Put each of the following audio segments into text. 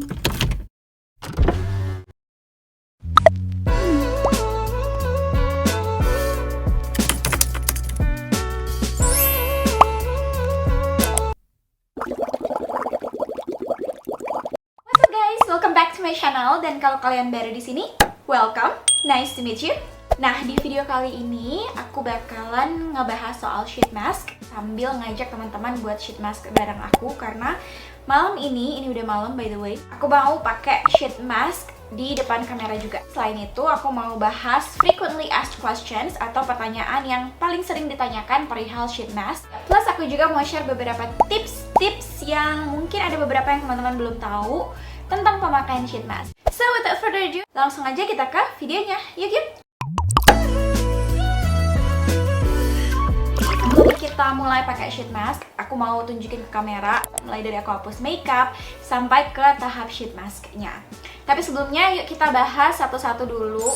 Welcome back to my channel, dan kalau kalian baru di sini, welcome, nice to meet you. Nah, di video kali ini aku bakalan ngebahas soal sheet mask sambil ngajak teman-teman buat sheet mask bareng aku, karena malam ini udah malam by the way, aku mau pakai sheet mask di depan kamera juga. Selain itu, aku mau bahas frequently asked questions atau pertanyaan yang paling sering ditanyakan perihal sheet mask. Plus aku juga mau share beberapa tips yang mungkin ada beberapa yang teman-teman belum tahu tentang pemakaian sheet mask. So without further ado, langsung aja kita ke videonya. Yuk! Sebelum kita mulai pakai sheet mask, aku mau tunjukin ke kamera mulai dari aku hapus makeup sampai ke tahap sheet masknya. Tapi sebelumnya yuk kita bahas satu-satu dulu.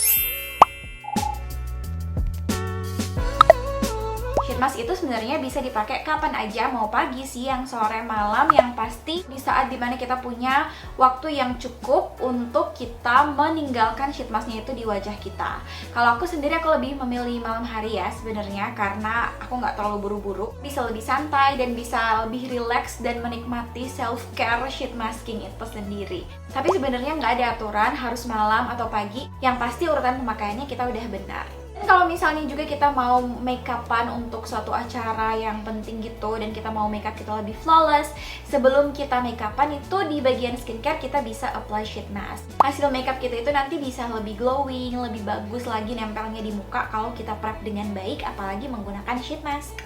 Sheet mask itu sebenarnya bisa dipakai kapan aja, mau pagi, siang, sore, malam, yang pasti di saat dimana kita punya waktu yang cukup untuk kita meninggalkan sheet masknya itu di wajah kita. Kalau aku sendiri, aku lebih memilih malam hari ya sebenarnya, karena aku nggak terlalu buru-buru, bisa lebih santai dan bisa lebih relax dan menikmati self care sheet masking itu sendiri. Tapi sebenarnya nggak ada aturan harus malam atau pagi, yang pasti urutan pemakaiannya kita udah benar. Dan kalau misalnya juga kita mau make upan untuk suatu acara yang penting gitu, dan kita mau make up kita lebih flawless, sebelum kita make upan itu di bagian skincare kita bisa apply sheet mask. Hasil make up kita itu nanti bisa lebih glowing, lebih bagus lagi nempelnya di muka kalau kita prep dengan baik, apalagi menggunakan sheet mask.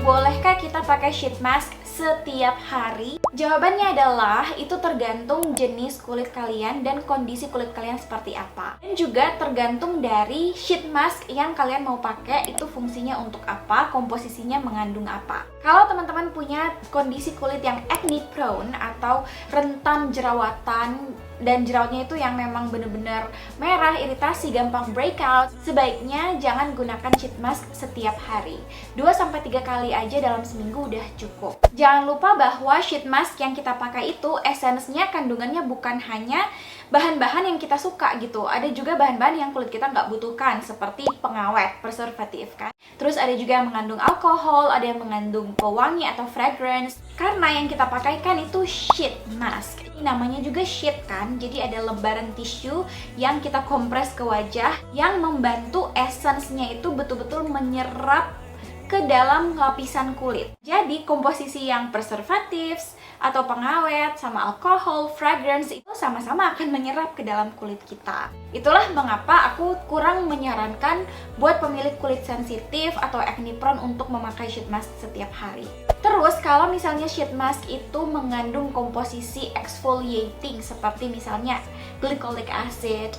Bolehkah kita pakai sheet mask setiap hari? Jawabannya adalah itu tergantung jenis kulit kalian dan kondisi kulit kalian seperti apa. Dan juga tergantung dari sheet mask yang kalian mau pakai itu fungsinya untuk apa, komposisinya mengandung apa. Kalau teman-teman punya kondisi kulit yang acne prone atau rentan jerawatan, dan jerawatnya itu yang memang bener-bener merah, iritasi, gampang breakout, sebaiknya jangan gunakan sheet mask setiap hari. 2-3 kali aja dalam seminggu udah cukup. Jangan lupa bahwa sheet mask yang kita pakai itu esensinya, kandungannya bukan hanya bahan-bahan yang kita suka gitu. Ada juga bahan-bahan yang kulit kita nggak butuhkan, seperti pengawet, preservatif kan. Terus ada juga yang mengandung alkohol, ada yang mengandung pewangi atau fragrance. Karena yang kita pakai kan itu sheet mask. Ini namanya juga sheet kan, jadi ada lembaran tisu yang kita kompres ke wajah yang membantu esensinya itu betul-betul menyerap ke dalam lapisan kulit. Jadi komposisi yang preservatives atau pengawet sama alkohol, fragrance itu sama-sama akan menyerap ke dalam kulit kita. Itulah mengapa aku kurang menyarankan buat pemilik kulit sensitif atau acne prone untuk memakai sheet mask setiap hari. Terus kalau misalnya sheet mask itu mengandung komposisi exfoliating seperti misalnya glycolic acid,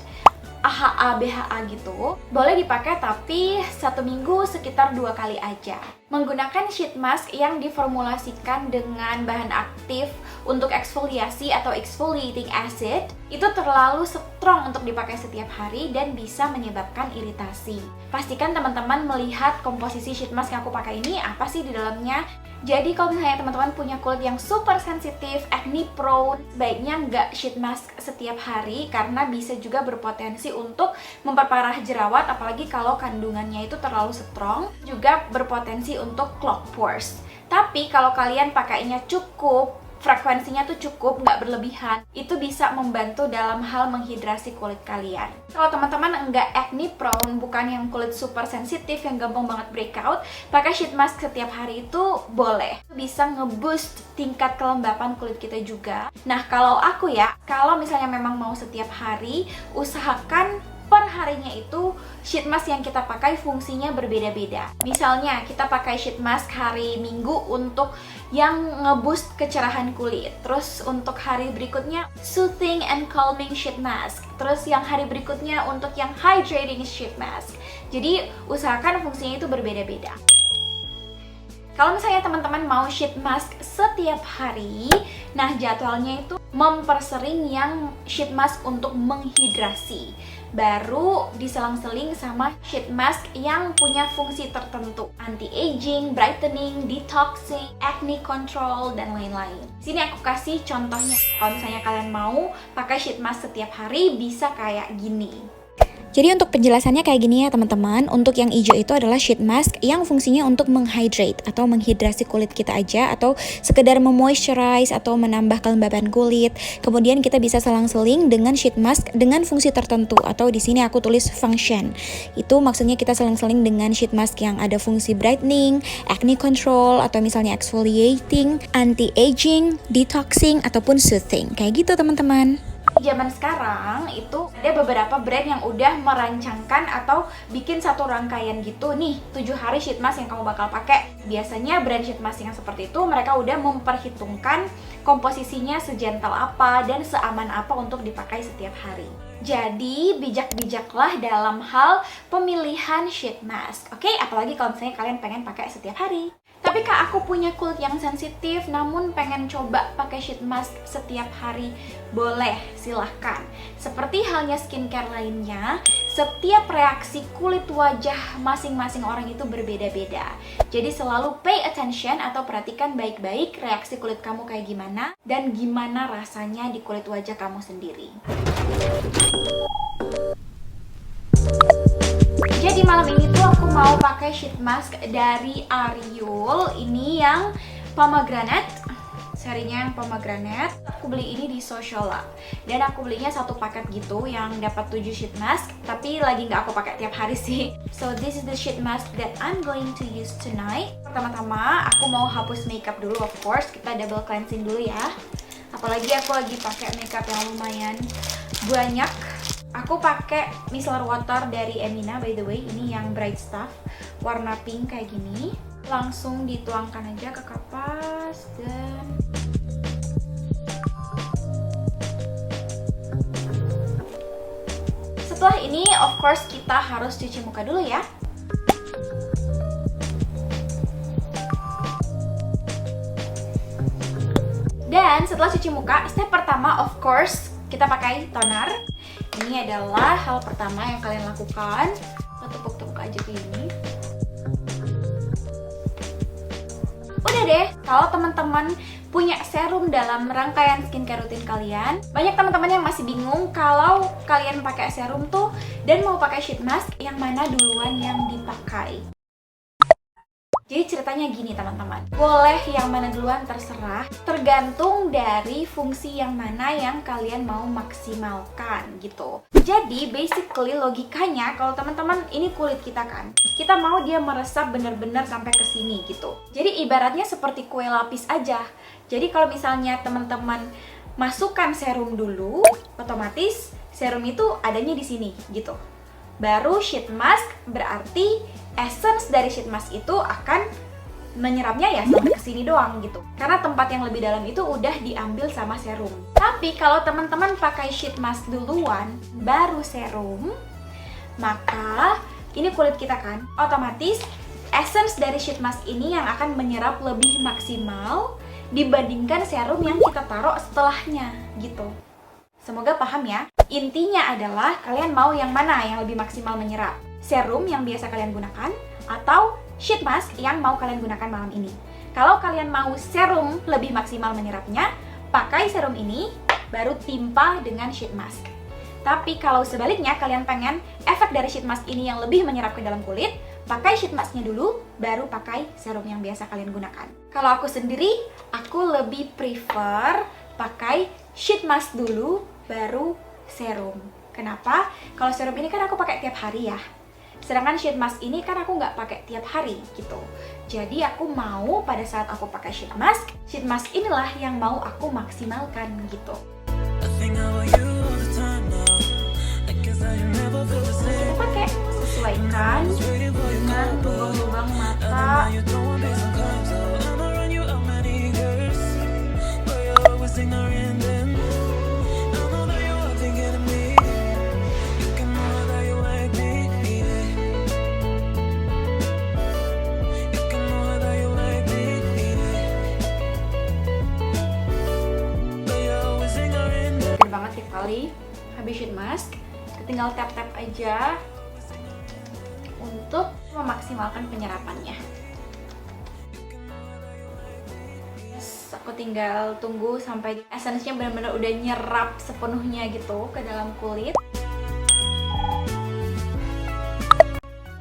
AHA, BHA gitu, boleh dipakai tapi 1 minggu sekitar 2 kali aja. Menggunakan sheet mask yang diformulasikan dengan bahan aktif untuk eksfoliasi atau exfoliating acid itu terlalu strong untuk dipakai setiap hari dan bisa menyebabkan iritasi. Pastikan teman-teman melihat komposisi sheet mask yang aku pakai ini apa sih di dalamnya. Jadi kalau misalnya teman-teman punya kulit yang super sensitif, acne prone, sebaiknya nggak sheet mask setiap hari karena bisa juga berpotensi untuk memperparah jerawat, apalagi kalau kandungannya itu terlalu strong, juga berpotensi untuk clog pores. Tapi kalau kalian pakainya cukup, frekuensinya tuh cukup, nggak berlebihan, itu bisa membantu dalam hal menghidrasi kulit kalian. Kalau teman-teman nggak acne prone, bukan yang kulit super sensitif yang gampang banget breakout, pakai sheet mask setiap hari itu boleh. Bisa ngeboost tingkat kelembapan kulit kita juga. Nah kalau aku ya, kalau misalnya memang mau setiap hari, usahakan per harinya itu sheet mask yang kita pakai fungsinya berbeda-beda. Misalnya kita pakai sheet mask hari Minggu untuk yang ngeboost kecerahan kulit. Terus untuk hari berikutnya soothing and calming sheet mask. Terus yang hari berikutnya untuk yang hydrating sheet mask. Jadi usahakan fungsinya itu berbeda-beda. Kalau misalnya teman-teman mau sheet mask setiap hari, nah jadwalnya itu mempersering yang sheet mask untuk menghidrasi. baru diselang-seling sama sheet mask yang punya fungsi tertentu, anti-aging, brightening, detoxing, acne control, dan lain-lain. Sini aku kasih contohnya. Kalau misalnya kalian mau pakai sheet mask setiap hari, bisa kayak gini. Jadi untuk penjelasannya kayak gini ya teman-teman. Untuk yang hijau itu adalah sheet mask yang fungsinya untuk menghydrate atau menghidrasi kulit kita aja, atau sekedar memoisturize atau menambah kelembaban kulit. Kemudian kita bisa selang-seling dengan sheet mask dengan fungsi tertentu, atau di sini aku tulis function. Itu maksudnya kita selang-seling dengan sheet mask yang ada fungsi brightening, acne control, atau misalnya exfoliating, anti-aging, detoxing, ataupun soothing. Kayak gitu teman-teman. Zaman sekarang itu ada beberapa brand yang udah merancangkan atau bikin satu rangkaian gitu nih, 7 hari sheet mask yang kamu bakal pakai. Biasanya brand sheet mask yang seperti itu mereka udah memperhitungkan komposisinya segentle apa dan seaman apa untuk dipakai setiap hari. Jadi bijak-bijaklah dalam hal pemilihan sheet mask. Oke, apalagi kalau misalnya kalian pengen pakai setiap hari. Tapi Kak, aku punya kulit yang sensitif namun pengen coba pakai sheet mask setiap hari. Boleh, silahkan. Seperti halnya skincare lainnya, setiap reaksi kulit wajah masing-masing orang itu berbeda-beda. Jadi selalu pay attention atau perhatikan baik-baik reaksi kulit kamu kayak gimana dan gimana rasanya di kulit wajah kamu sendiri. Jadi malam ini tuh aku mau pakai sheet mask dari Ariul. Ini yang pomegranate, serinya yang pomegranate. Aku beli ini di Sociala dan aku belinya satu paket gitu yang dapat 7 sheet mask, tapi lagi nggak aku pakai tiap hari sih. So this is the sheet mask that I'm going to use tonight. Pertama-tama aku mau hapus makeup dulu, of course. Kita double cleansing dulu ya. Apalagi aku lagi pakai makeup yang lumayan banyak. Aku pakai micellar water dari Emina, by the way. Ini yang bright stuff, warna pink kayak gini. Langsung dituangkan aja ke kapas dan setelah ini, of course, kita harus cuci muka dulu ya. Dan setelah cuci muka, step pertama, of course, kita pakai toner. Ini adalah hal pertama yang kalian lakukan. Kita tepuk-tepuk aja kayak gini. Udah deh, kalau teman-teman punya serum dalam rangkaian skincare rutin kalian, banyak teman-teman yang masih bingung kalau kalian pakai serum tuh dan mau pakai sheet mask, yang mana duluan yang dipakai. Jadi ceritanya gini teman-teman, boleh yang mana duluan terserah, tergantung dari fungsi yang mana yang kalian mau maksimalkan gitu. Jadi basically logikanya, kalau teman-teman ini kulit kita kan, kita mau dia meresap bener-bener sampai ke sini gitu. Jadi ibaratnya seperti kue lapis aja. Jadi kalau misalnya teman-teman masukkan serum dulu, otomatis serum itu adanya di sini gitu. Baru sheet mask, berarti essence dari sheet mask itu akan menyerapnya ya sampai ke sini doang gitu. Karena tempat yang lebih dalam itu udah diambil sama serum. Tapi kalau teman-teman pakai sheet mask duluan, baru serum, maka ini kulit kita kan, otomatis essence dari sheet mask ini yang akan menyerap lebih maksimal dibandingkan serum yang kita taruh setelahnya gitu. Semoga paham ya. Intinya adalah kalian mau yang mana yang lebih maksimal menyerap? Serum yang biasa kalian gunakan atau sheet mask yang mau kalian gunakan malam ini? Kalau kalian mau serum lebih maksimal menyerapnya, pakai serum ini baru timpa dengan sheet mask. Tapi kalau sebaliknya kalian pengen efek dari sheet mask ini yang lebih menyerap ke dalam kulit, pakai sheet masknya dulu, baru pakai serum yang biasa kalian gunakan. Kalau aku sendiri, aku lebih prefer pakai sheet mask dulu, baru serum. Kenapa? Kalau serum ini kan aku pakai tiap hari ya. Sedangkan sheet mask ini kan aku nggak pakai tiap hari gitu. Jadi aku mau pada saat aku pakai sheet mask inilah yang mau aku maksimalkan gitu. Kita pakai, sesuaikan dengan lubang-lubang mata. Habis sheet mask, tinggal tap-tap aja untuk memaksimalkan penyerapannya. Aku tinggal tunggu sampai essence-nya benar-benar udah nyerap sepenuhnya gitu ke dalam kulit.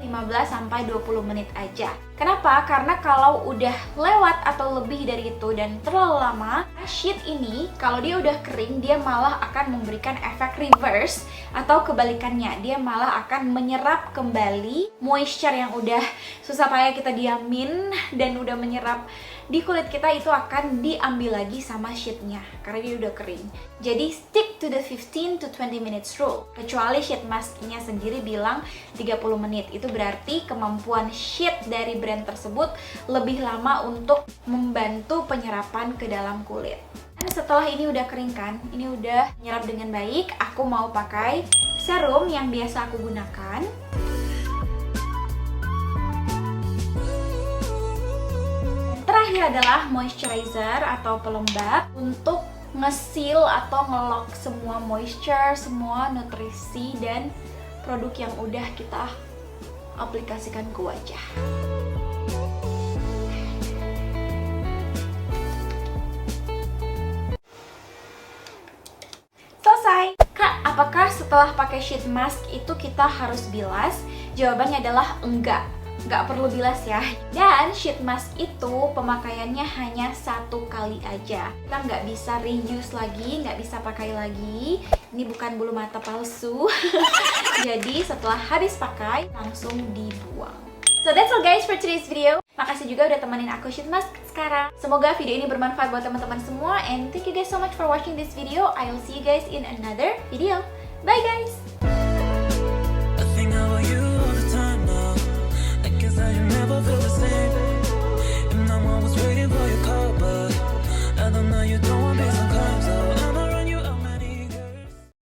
15-20 menit aja. Kenapa? Karena kalau udah lewat atau lebih dari itu dan terlalu lama, sheet ini kalau dia udah kering, dia malah akan memberikan efek reverse atau kebalikannya. Dia malah akan menyerap kembali moisture yang udah susah payah kita diamin dan udah menyerap di kulit kita, itu akan diambil lagi sama sheetnya karena dia udah kering. Jadi stick to the 15 to 20 minutes rule. Kecuali sheet masknya sendiri bilang 30 menit. Itu berarti kemampuan sheet dari brand tersebut lebih lama untuk membantu penyerapan ke dalam kulit. Dan setelah ini udah kering kan, ini udah nyerap dengan baik, aku mau pakai serum yang biasa aku gunakan. Terakhir adalah moisturizer atau pelembab untuk nge-seal atau nge-lock semua moisture, semua nutrisi dan produk yang udah kita aplikasikan ke wajah. Selesai. Kak, apakah setelah pakai sheet mask itu kita harus bilas? Jawabannya adalah enggak. Nggak perlu bilas ya. Dan sheet mask itu pemakaiannya hanya 1 kali aja. Kita nggak bisa reuse lagi, nggak bisa pakai lagi. Ini bukan bulu mata palsu. Jadi setelah habis pakai langsung dibuang. So that's all guys for today's video. Makasih juga udah temenin aku sheet mask sekarang. Semoga video ini bermanfaat buat teman-teman semua. And thank you guys so much for watching this video. I will see you guys in another video. Bye guys!